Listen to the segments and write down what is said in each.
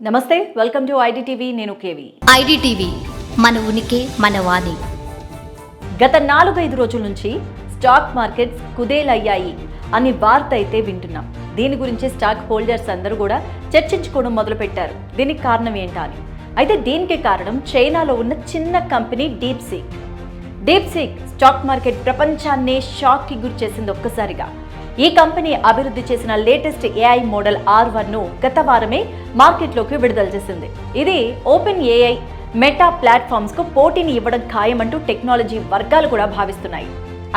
నమస్తే, welcome to IDTV. నేను KV. IDTV మన ఉనికి మన వాణి. గత 4-5 రోజుల నుంచి స్టాక్ మార్కెట్స్ కుదేలయ్యాయి అని వార్త అయితే వింటున్నాం. దీని గురించి స్టాక్ హోల్డర్స్ అందరూ కూడా చర్చించుకోవడం మొదలుపెట్టారు. దీనికి కారణం ఏంటా అని. అయితే దీనికి కారణం చైనాలో ఉన్న చిన్న కంపెనీ డీప్సీక్ స్టాక్ మార్కెట్ ప్రపంచాన్నే షాక్కి గురి చేసింది ఒక్కసారిగా. ఈ కంపెనీ అభివృద్ధి చేసిన లేటెస్ట్ ఏఐ మోడల్ R1ను గత వారమే మార్కెట్లోకి విడుదల చేసింది. ఇది ఓపెన్ ఏఐ, మెటా ప్లాట్ఫామ్స్ కు పోటీని ఇవ్వడం ఖాయమంటూ టెక్నాలజీ వర్గాలు కూడా భావిస్తున్నాయి.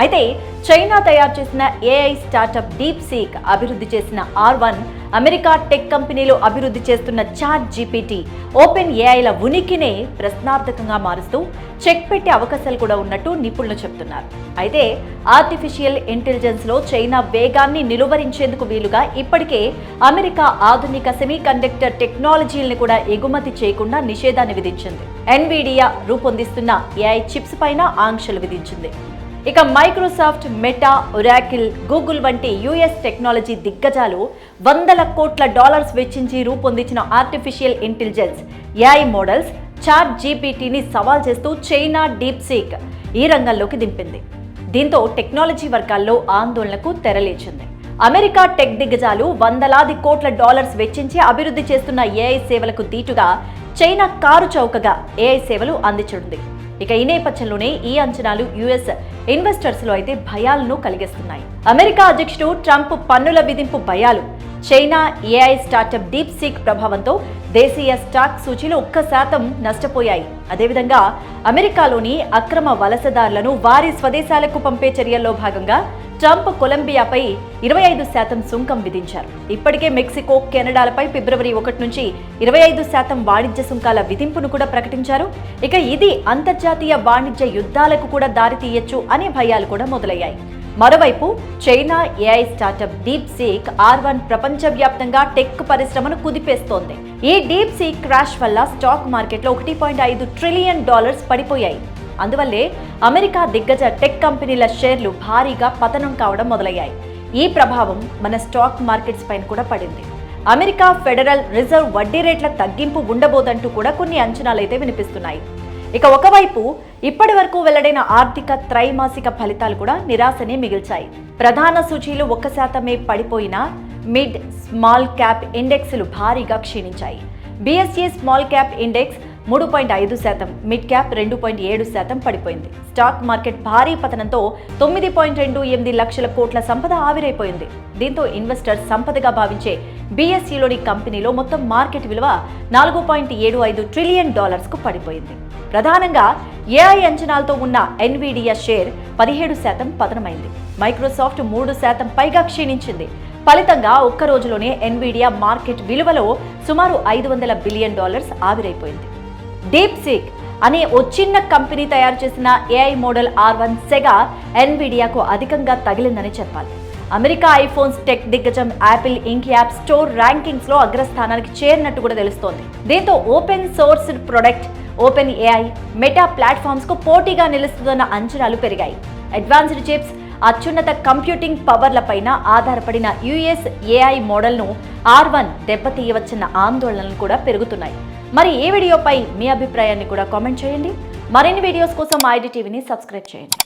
అయితే చైనా తయారు చేసిన ఏఐ స్టార్టప్ డీప్సీక్ అభివృద్ధి చేసిన R1 అమెరికా టెక్ కంపెనీలు అభివృద్ధి చేస్తున్న ChatGPT, ఓపెన్ ఏఐల ఉనికినే ప్రశ్నార్థకంగా మారుస్తూ చెక్ పెట్టే అవకాశాలు కూడా ఉన్నట్టు నిపుణులు చెబుతున్నారు. అయితే ఆర్టిఫిషియల్ ఇంటెలిజెన్స్ లో చైనా వేగాన్ని నిలువరించేందుకు వీలుగా ఇప్పటికే అమెరికా ఆధునిక సెమీకండక్టర్ టెక్నాలజీలను కూడా ఎగుమతి చేయకుండా నిషేధాన్ని విధించింది. ఎన్విడియా రూపొందిస్తున్న ఏఐ చిప్స్ పైన ఆంక్షలు విధించింది. ఇక మైక్రోసాఫ్ట్, మెటా, ఒరాకిల్, గూగుల్ వంటి యుఎస్ టెక్నాలజీ దిగ్గజాలు $100 కోట్ల వెచ్చించి రూపొందించిన ఆర్టిఫిషియల్ ఇంటెలిజెన్స్ ఏఐ మోడల్స్ ChatGPTని సవాల్ చేస్తూ చైనా డీప్సీక్ ఈ రంగంలోకి దింపింది. దీంతో టెక్నాలజీ వర్గాల్లో ఆందోళనకు తెరలేచింది. అమెరికా టెక్ దిగ్గజాలు $100 కోట్ల వెచ్చించి అభివృద్ధి చేస్తున్న ఏఐ సేవలకు దీటుగా చైనా కారు చౌకగా ఏఐ సేవలు అందించనుంది. ఇక ఈ నేపథ్యంలోనే ఈ అంచనాలు యుఎస్ ఇన్వెస్టర్స్ లో అయితే భయాలను కలిగిస్తున్నాయి. అమెరికా అధ్యక్షుడు ట్రంప్ పన్నుల విధింపు భయాలు, చైనా ఏఐ స్టార్టప్ డీప్సీక్ ప్రభావంతో దేశీయ స్టాక్ సూచీలు 1% నష్టపోయాయి. అదేవిధంగా అమెరికాలోని అక్రమ వలసదారులను వారి స్వదేశాలకు పంపే చర్యల్లో భాగంగా ట్రంప్ కొలంబియాపై 25% సుంకం విధించారు. ఇప్పటికే మెక్సికో, కెనడాలపై ఫిబ్రవరి 1 నుంచి 25% వాణిజ్య సుంకాల విధింపును కూడా ప్రకటించారు. ఇక ఇది అంతర్జాతీయ వాణిజ్య యుద్ధాలకు కూడా దారితీయొచ్చు అనే భయాలు కూడా మొదలయ్యాయి. మరోవైపు China AI startup DeepSeek R1 ప్రపంచవ్యాప్తంగా టెక్ పరిశ్రమను కుదిపేస్తోంది. ఈ డీప్సీక్ క్రాష్ వల్ల స్టాక్ మార్కెట్లో $1.5 ట్రిలియన్ పడిపోయాయి. అందువల్లే అమెరికా దిగ్గజ టెక్ కంపెనీల షేర్లు భారీగా పతనం కావడం మొదలయ్యాయి. ఈ ప్రభావం మన స్టాక్ మార్కెట్స్ పైన కూడా పడింది. అమెరికా ఫెడరల్ రిజర్వ్ వడ్డీ రేట్ల తగ్గింపు ఉండబోదంటూ కూడా కొన్ని అంచనాలైతే వినిపిస్తున్నాయి. ఇక ఒకవైపు ఇప్పటి వరకు వెల్లడైన ఆర్థిక త్రైమాసిక ఫలితాలు కూడా నిరాశనే మిగిల్చాయి. ప్రధాన సూచీలు 1% పడిపోయినా మిడ్ స్మాల్ క్యాప్ ఇండెక్స్లు భారీగా క్షీణించాయి. BSE small cap index 3.5%, mid cap 2.7% పడిపోయింది. స్టాక్ మార్కెట్ భారీ పతనంతో 9.28 లక్షల కోట్ల సంపద ఆవిరైపోయింది. దీంతో ఇన్వెస్టర్స్ సంపదగా భావించే BSEలోని కంపెనీలో మొత్తం మార్కెట్ విలువ $4.75 ట్రిలియన్ కు పడిపోయింది. ప్రధానంగా ఏఐ అంచనాలతో ఉన్న ఎన్విడియా షేర్ 17% పతనమైంది. మైక్రోసాఫ్ట్ 3% పైగా క్షీణించింది. ఫలితంగా ఒక్క రోజులోనే ఎన్విడియా మార్కెట్ విలువలో సుమారు $500 బిలియన్ ఆవిరైపోయింది. డీప్సీక్ అనే ఓ చిన్న కంపెనీ తయారు చేసిన ఏఐ మోడల్ R1 సెగ ఎన్విడియాకు అధికంగా తగిలిందని చెప్పాలి. అమెరికా ఐఫోన్స్ టెక్ దిగ్గజం యాపిల్ ఇంక్ యాప్ స్టోర్ ర్యాంకింగ్స్ లో అగ్రస్థానానికి చేరినట్టు కూడా తెలుస్తోంది. దీంతో open source product open AI, meta platforms కు పోటీగా నిలుస్తుందన్న అంచనాలు పెరిగాయి. అడ్వాన్స్డ్ చిప్స్, అత్యున్నత కంప్యూటింగ్ పవర్లపైన ఆధారపడిన యుఎస్ ఏఐ మోడల్ను R1 దెబ్బతీయవచ్చన్న ఆందోళనలు కూడా పెరుగుతున్నాయి. మరి ఈ వీడియోపై మీ అభిప్రాయాన్ని కూడా కామెంట్ చేయండి. మరిన్ని వీడియోస్ కోసం ఐడిటీవీని సబ్స్క్రైబ్ చేయండి.